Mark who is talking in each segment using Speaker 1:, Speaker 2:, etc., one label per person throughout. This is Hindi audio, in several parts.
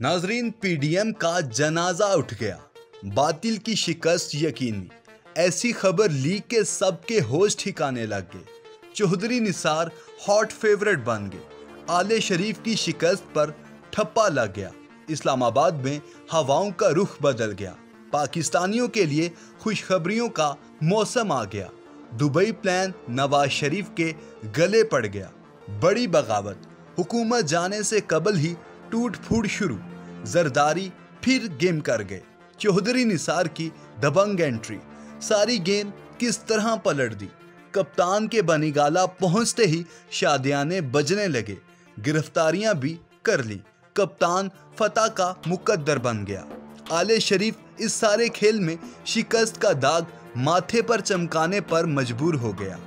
Speaker 1: नाजरीन, पीडीएम का जनाजा उठ गया, बातिल की शिकस्त यकीनी। ऐसी खबर लीक के सबके होश ठिकाने लग गए। चौधरी निसार हॉट फेवरेट बन गए। आले शरीफ की शिकस्त पर ठप्पा लग गया। इस्लामाबाद में हवाओं का रुख बदल गया। पाकिस्तानियों के लिए खुशखबरियों का मौसम आ गया। दुबई प्लान नवाज शरीफ के गले पड़ गया। बड़ी बगावत, हुकूमत जाने से कबल ही टूट फूट शुरू। जरदारी फिर गेम कर गए। चौधरी निसार की दबंग एंट्री सारी गेम किस तरह पलट दी। कप्तान के बनीगाला पहुंचते ही शादियाने बजने लगे। गिरफ्तारियां भी कर ली। कप्तान फतह का मुकद्दर बन गया। आले शरीफ इस सारे खेल में शिकस्त का दाग माथे पर चमकाने पर मजबूर हो गया।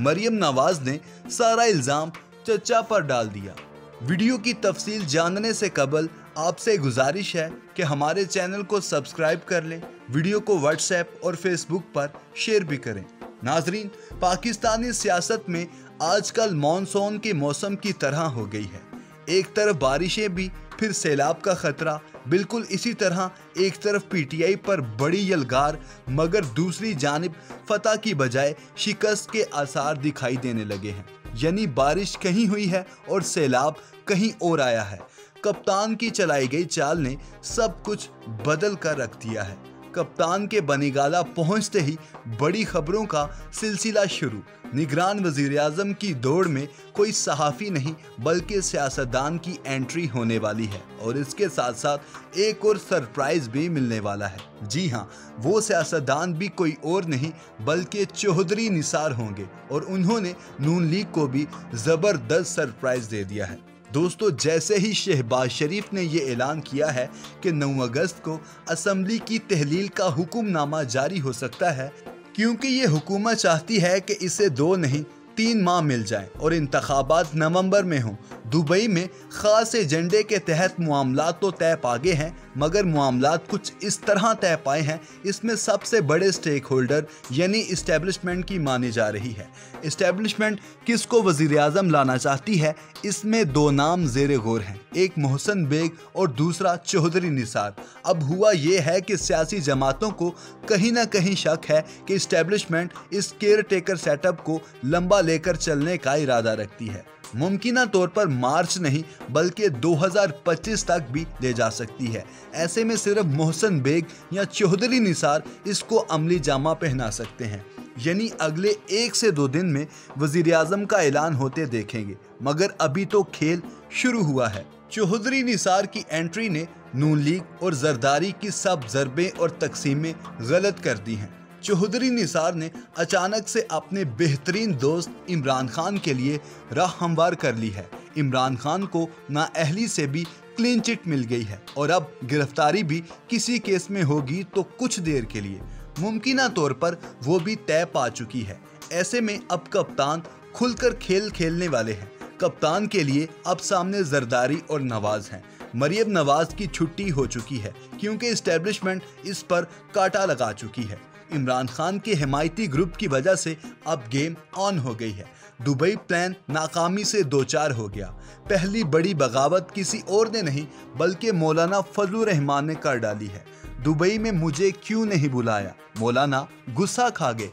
Speaker 1: मरियम नवाज ने सारा इल्जाम चचा पर डाल दिया। वीडियो की तफसील जानने से कबल आपसे गुजारिश है कि हमारे चैनल को सब्सक्राइब कर लें, वीडियो को व्हाट्सएप और फेसबुक पर शेयर भी करें। नाजरीन, पाकिस्तानी सियासत में आजकल मॉनसून के मौसम की तरह हो गई है। एक तरफ बारिशें भी, फिर सैलाब का खतरा। बिल्कुल इसी तरह एक तरफ पीटीआई पर बड़ी यलगार, मगर दूसरी जानिब फतह की बजाय शिकस्त के आसार दिखाई देने लगे हैं। यानी बारिश कहीं हुई है और सैलाब कहीं और आया है। कप्तान की चलाई गई चाल ने सब कुछ बदल कर रख दिया है। कप्तान के बनीगाला पहुंचते ही बड़ी खबरों का सिलसिला शुरू। निगरान वज़ीर-ए-आज़म की दौड़ में कोई सहाफ़ी नहीं बल्कि सियासतदान की एंट्री होने वाली है और इसके साथ साथ एक और सरप्राइज भी मिलने वाला है। जी हाँ, वो सियासतदान भी कोई और नहीं बल्कि चौधरी निसार होंगे और उन्होंने नून लीग को भी ज़बरदस्त सरप्राइज दे दिया है। दोस्तों, जैसे ही शहबाज शरीफ ने ये ऐलान किया है कि 9 अगस्त को असम्बली की तहलील का हुक्मनामा जारी हो सकता है, क्योंकि ये हुकूमत चाहती है कि इसे 2 नहीं 3 माह मिल जाएं और इंतखाबात नवंबर में हों। दुबई में ख़ास एजेंडे के तहत मामलात तो तय पा गए हैं, मगर मामलात कुछ इस तरह तय पाए हैं। इसमें सबसे बड़े स्टेक होल्डर यानी इस्टेब्लिशमेंट की मानी जा रही है। इस्टेब्लिशमेंट किसको वज़ीर-ए-आज़म लाना चाहती है, इसमें 2 नाम ज़ेरे गौर हैं, एक मोहसिन बेग और दूसरा चौधरी निसार। अब हुआ ये है कि सियासी जमातों को कहीं ना कहीं शक है कि इस्टेब्लिशमेंट इस केयर टेकर सेटअप को लंबा लेकर चलने का इरादा रखती है। मुमकिना तौर पर मार्च नहीं बल्कि 2025 तक भी ले जा सकती है। ऐसे में सिर्फ मोहसिन बेग या चौधरी निसार इसको अमली जामा पहना सकते हैं। यानी अगले 1 से 2 दिन में वज़ीर-ए-आज़म का ऐलान होते देखेंगे, मगर अभी तो खेल शुरू हुआ है। चौधरी निसार की एंट्री ने नून लीग और जरदारी की सब ज़रबें और तकसीमें गलत कर दी हैं। चौधरी निसार ने अचानक से अपने बेहतरीन दोस्त इमरान खान के लिए राह हमवार कर ली है। इमरान खान को नाअहली से भी क्लीन चिट मिल गई है और अब गिरफ्तारी भी किसी केस में होगी तो कुछ देर के लिए, मुमकिना तौर पर वो भी तय पा चुकी है। ऐसे में अब कप्तान खुलकर खेल खेलने वाले हैं। कप्तान के लिए अब सामने जरदारी और नवाज हैं। मरियम नवाज की छुट्टी हो चुकी है क्योंकि इस्टेब्लिशमेंट इस पर कांटा लगा चुकी है। इमरान खान के हिमायती ग्रुप की वजह से अब गेम ऑन हो गई है। दुबई प्लान नाकामी से 2-4 हो गया। पहली बड़ी बगावत किसी और ने नहीं बल्कि मौलाना फजलुर रहमान ने कर डाली है। दुबई में मुझे क्यों नहीं बुलाया, मौलाना गुस्सा खा गए।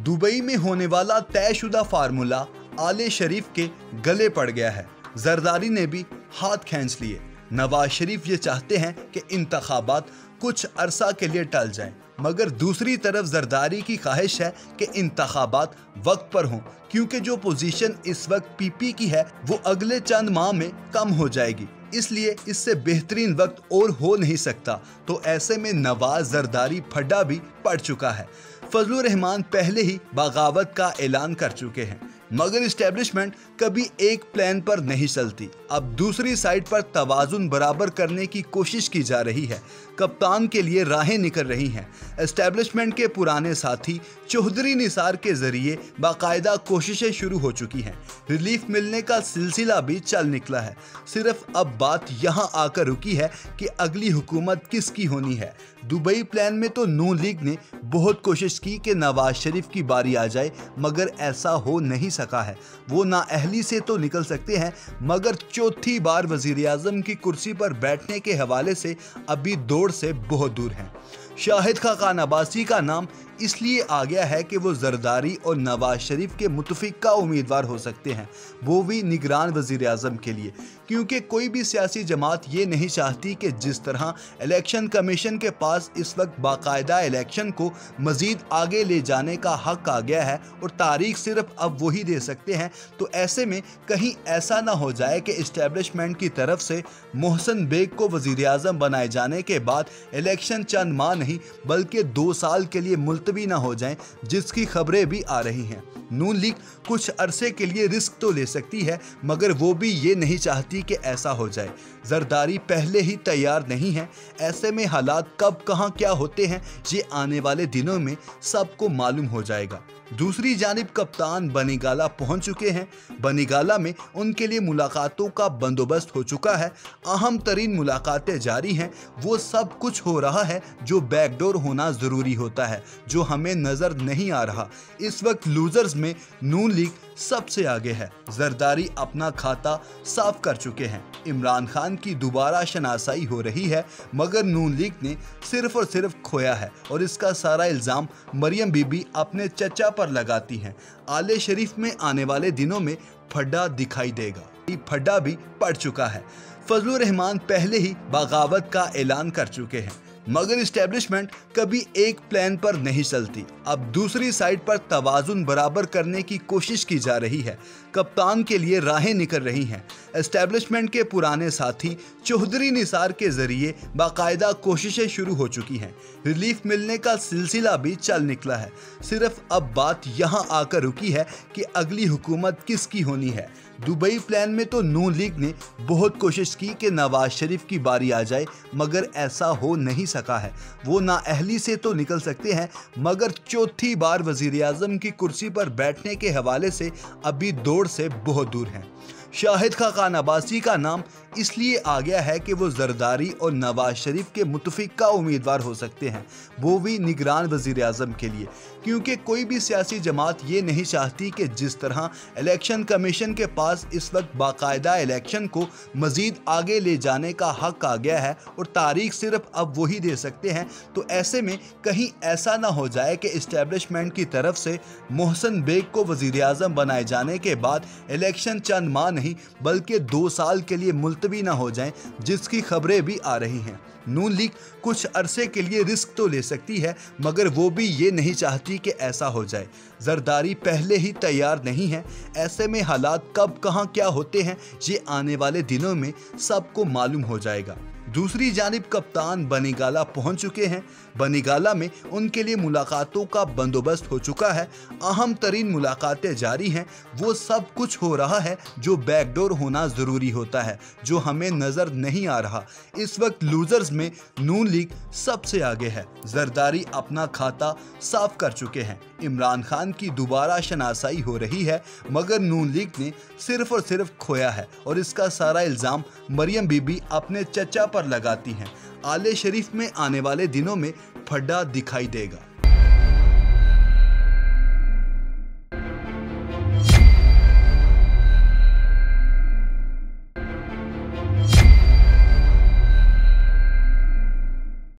Speaker 1: दुबई में होने वाला तयशुदा फार्मूला आले शरीफ के गले पड़ गया है। जरदारी ने भी हाथ खींच लिए। नवाज शरीफ ये चाहते हैं कि इंतखाबात कुछ अरसा के लिए टल जाएं, मगर दूसरी तरफ जरदारी की ख्वाहिश है कि इंतखाबात वक्त पर हों, क्योंकि जो पोजीशन इस वक्त पीपी की है वो अगले चंद माह में कम हो जाएगी। इसलिए इससे बेहतरीन वक्त और हो नहीं सकता। तो ऐसे में नवाज जरदारी फड्डा भी पड़ चुका है। फजलुर रहमान पहले ही बगावत का ऐलान कर चुके हैं, मगर इस्टेब्लिशमेंट कभी एक प्लान पर नहीं चलती। अब दूसरी साइड पर तवाजुन बराबर करने की कोशिश की जा रही है। कप्तान के लिए राहें निकल रही हैं। एस्टेब्लिशमेंट के पुराने साथी चौधरी निसार के जरिए बाकायदा कोशिशें शुरू हो चुकी हैं। रिलीफ मिलने का सिलसिला भी चल निकला है। सिर्फ अब बात यहां आकर रुकी है कि अगली हुकूमत किसकी होनी है। दुबई प्लान में तो नून लीग ने बहुत कोशिश की कि नवाज शरीफ की बारी आ जाए, मगर ऐसा हो नहीं सका है। वो नाअहली से तो निकल सकते हैं, मगर चौथी बार वजीर आजम की कुर्सी पर बैठने के हवाले से अभी दौड़ से बहुत दूर हैं। शाहिद खाकान अब्बासी का नाम इसलिए आ गया है कि वो जरदारी और नवाज शरीफ के मुतफिका उम्मीदवार हो सकते हैं, वो भी निगरान वजीर आजम के लिए, क्योंकि कोई भी सियासी जमात ये नहीं चाहती कि जिस तरह इलेक्शन कमीशन के पास इस वक्त बाकायदा इलेक्शन को मजीद आगे ले जाने का हक आ गया है और तारीख सिर्फ अब वही दे सकते हैं, तो ऐसे में कहीं ऐसा ना हो जाए कि इस्टेब्लिशमेंट की तरफ से मोहसिन बेग को वजीर आजम बनाए जाने के बाद इलेक्शन चंद माह नहीं बल्कि 2 साल के लिए मुलतवी ना हो जाएं, जिसकी खबरें भी आ रही हैं। नून लीग कुछ अरसे के लिए रिस्क तो ले सकती है, मगर वो भी ये नहीं चाहती कि ऐसा हो जाए। जरदारी पहले ही तैयार नहीं है। ऐसे में हालात कब कहां क्या होते हैं ये आने वाले दिनों में सबको मालूम हो जाएगा। दूसरी जानिब कप्तान बनीगाला पहुंच चुके हैं। बनीगाला में उनके लिए मुलाकातों का बंदोबस्त हो चुका है। अहम तरीन मुलाकातें जारी हैं। वो सब कुछ हो रहा है जो बैकडोर होना ज़रूरी होता है, जो हमें नज़र नहीं आ रहा। इस वक्त लूजर्स में नून लीग सबसे आगे है। जरदारी अपना खाता साफ कर चुके हैं। इमरान खान की दोबारा शनासाई हो रही है, मगर नून लीग ने सिर्फ और सिर्फ खोया है और इसका सारा इल्ज़ाम मरियम बीबी अपने चचा पर लगाती हैं। आले शरीफ में आने वाले दिनों में फड्डा दिखाई देगा। फड्डा भी पड़ चुका है। फजलुर रहमान पहले ही बगावत का ऐलान कर चुके हैं, मगर इस्टेब्लिशमेंट कभी एक प्लान पर नहीं चलती। अब दूसरी साइड पर तवाजुन बराबर करने की कोशिश की जा रही है। कप्तान के लिए राहें निकल रही हैं। एस्टेब्लिशमेंट के पुराने साथी चौधरी निसार के जरिए बाकायदा कोशिशें शुरू हो चुकी हैं। रिलीफ मिलने का सिलसिला भी चल निकला है। सिर्फ अब बात यहां आकर रुकी है कि अगली हुकूमत किसकी होनी है। दुबई प्लान में तो नून लीग ने बहुत कोशिश की कि नवाज शरीफ की बारी आ जाए, मगर ऐसा हो नहीं सका है। वो नाअहली से तो निकल सकते हैं, मगर चौथी बार वजीर आजम की कुर्सी पर बैठने के हवाले से अभी दौड़ से बहुत दूर हैं। शाहिद खाकान अब्बासी का नाम इसलिए आ गया है कि वो जरदारी और नवाज शरीफ के मुतफिका उम्मीदवार हो सकते हैं, वो भी निगरान वजीर आजम के लिए, क्योंकि कोई भी सियासी जमात ये नहीं चाहती कि जिस तरह इलेक्शन कमीशन के पास इस वक्त बाकायदा इलेक्शन को मजीद आगे ले जाने का हक आ गया है और तारीख सिर्फ अब वही दे सकते हैं, तो ऐसे में कहीं ऐसा ना हो जाए कि इस्टेब्लिशमेंट की तरफ से मोहसिन बेग को वजीर आजम बनाए जाने के बाद इलेक्शन चंद माह नहीं बल्कि 2 साल के लिए मुलतवी ना हो जाएं, जिसकी खबरें भी आ रही हैं। नून लीग कुछ अरसे के लिए रिस्क तो ले सकती है, मगर वो भी ये नहीं चाहती कि ऐसा हो जाए। जरदारी पहले ही तैयार नहीं है। ऐसे में हालात कब कहां क्या होते हैं ये आने वाले दिनों में सबको मालूम हो जाएगा। दूसरी जानिब कप्तान बनीगाला पहुंच चुके हैं। बनीगाला में उनके लिए मुलाकातों का बंदोबस्त हो चुका है। अहम तरीन मुलाकातें जारी हैं। वो सब कुछ हो रहा है जो बैकडोर होना ज़रूरी होता है, जो हमें नज़र नहीं आ रहा। इस वक्त लूजर्स में नून लीग सबसे आगे है। जरदारी अपना खाता साफ कर चुके हैं। इमरान खान की दोबारा शनासाई हो रही है, मगर नून लीग ने सिर्फ और सिर्फ खोया है और इसका सारा इल्ज़ाम मरियम बीबी अपने चचा पर लगाती हैं। आले शरीफ में आने वाले दिनों में फड्डा दिखाई देगा।